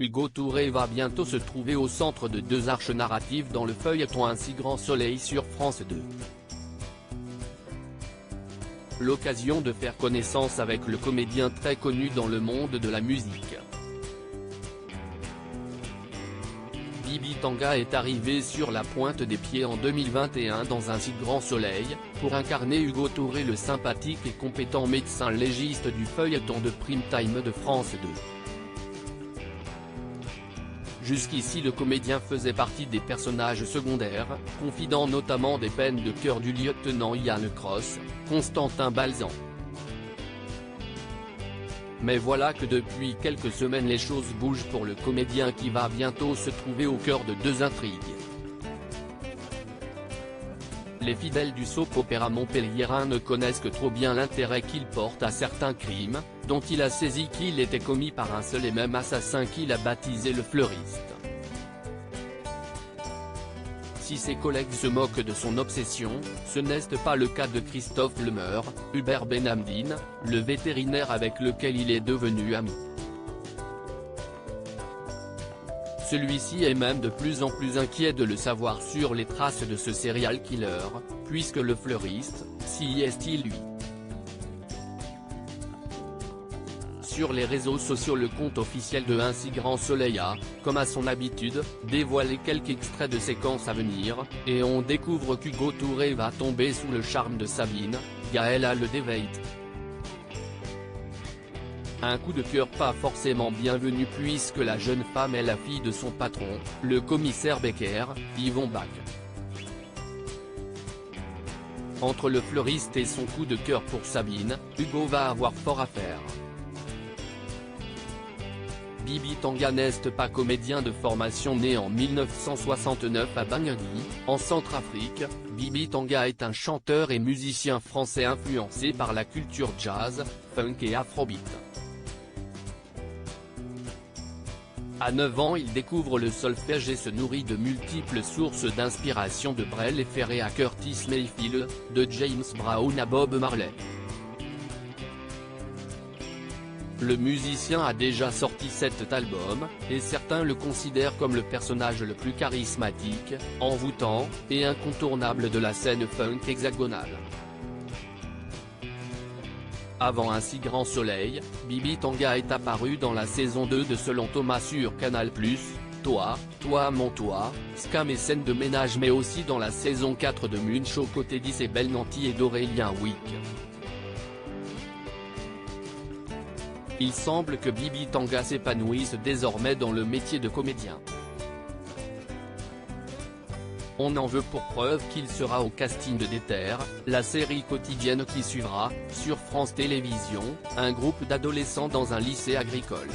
Hugo Touré va bientôt se trouver au centre de deux arches narratives dans le feuilleton Un si grand soleil sur France 2. L'occasion de faire connaissance avec le comédien très connu dans le monde de la musique. Bibi Tanga est arrivé sur la pointe des pieds en 2021 dans Un si grand soleil, pour incarner Hugo Touré, le sympathique et compétent médecin légiste du feuilleton de prime time de France 2. Jusqu'ici le comédien faisait partie des personnages secondaires, confidant notamment des peines de cœur du lieutenant Yann Cross, Constantin Balzan. Mais voilà que depuis quelques semaines les choses bougent pour le comédien qui va bientôt se trouver au cœur de deux intrigues. Les fidèles du soap-opéra montpelliérain ne connaissent que trop bien l'intérêt qu'il porte à certains crimes, dont il a saisi qu'ils étaient commis par un seul et même assassin qu'il a baptisé le fleuriste. Si ses collègues se moquent de son obsession, ce n'est pas le cas de Christophe Lemeur, Hubert Benhamdine, le vétérinaire avec lequel il est devenu ami. Celui-ci est même de plus en plus inquiet de le savoir sur les traces de ce serial killer, puisque le fleuriste, s'y est-il lui. Sur les réseaux sociaux, le compte officiel de Un si grand soleil a, comme à son habitude, dévoilé quelques extraits de séquences à venir, et on découvre qu'Hugo Touré va tomber sous le charme de Sabine, Gaëlla Le Deveit. Un coup de cœur pas forcément bienvenu puisque la jeune femme est la fille de son patron, le commissaire Becker, Yvon Bach. Entre le fleuriste et son coup de cœur pour Sabine, Hugo va avoir fort à faire. Bibi Tanga n'est pas comédien de formation. Né en 1969 à Bangui, en Centrafrique, Bibi Tanga est un chanteur et musicien français influencé par la culture jazz, funk et afrobeat. À 9 ans il découvre le solfège et se nourrit de multiples sources d'inspiration, de Brel et Ferré à Curtis Mayfield, de James Brown à Bob Marley. Le musicien a déjà sorti 7 albums, et certains le considèrent comme le personnage le plus charismatique, envoûtant, et incontournable de la scène funk hexagonale. Avant Un si grand soleil, Bibi Tanga est apparu dans la saison 2 de Selon Thomas sur Canal+, Toi, mon toi, Scam et scène de ménage, mais aussi dans la saison 4 de Munch aux côtés d'Isabelle Nanty et d'Aurélien Wick. Il semble que Bibi Tanga s'épanouisse désormais dans le métier de comédien. On en veut pour preuve qu'il sera au casting de Déter, la série quotidienne qui suivra, sur France Télévisions, un groupe d'adolescents dans un lycée agricole.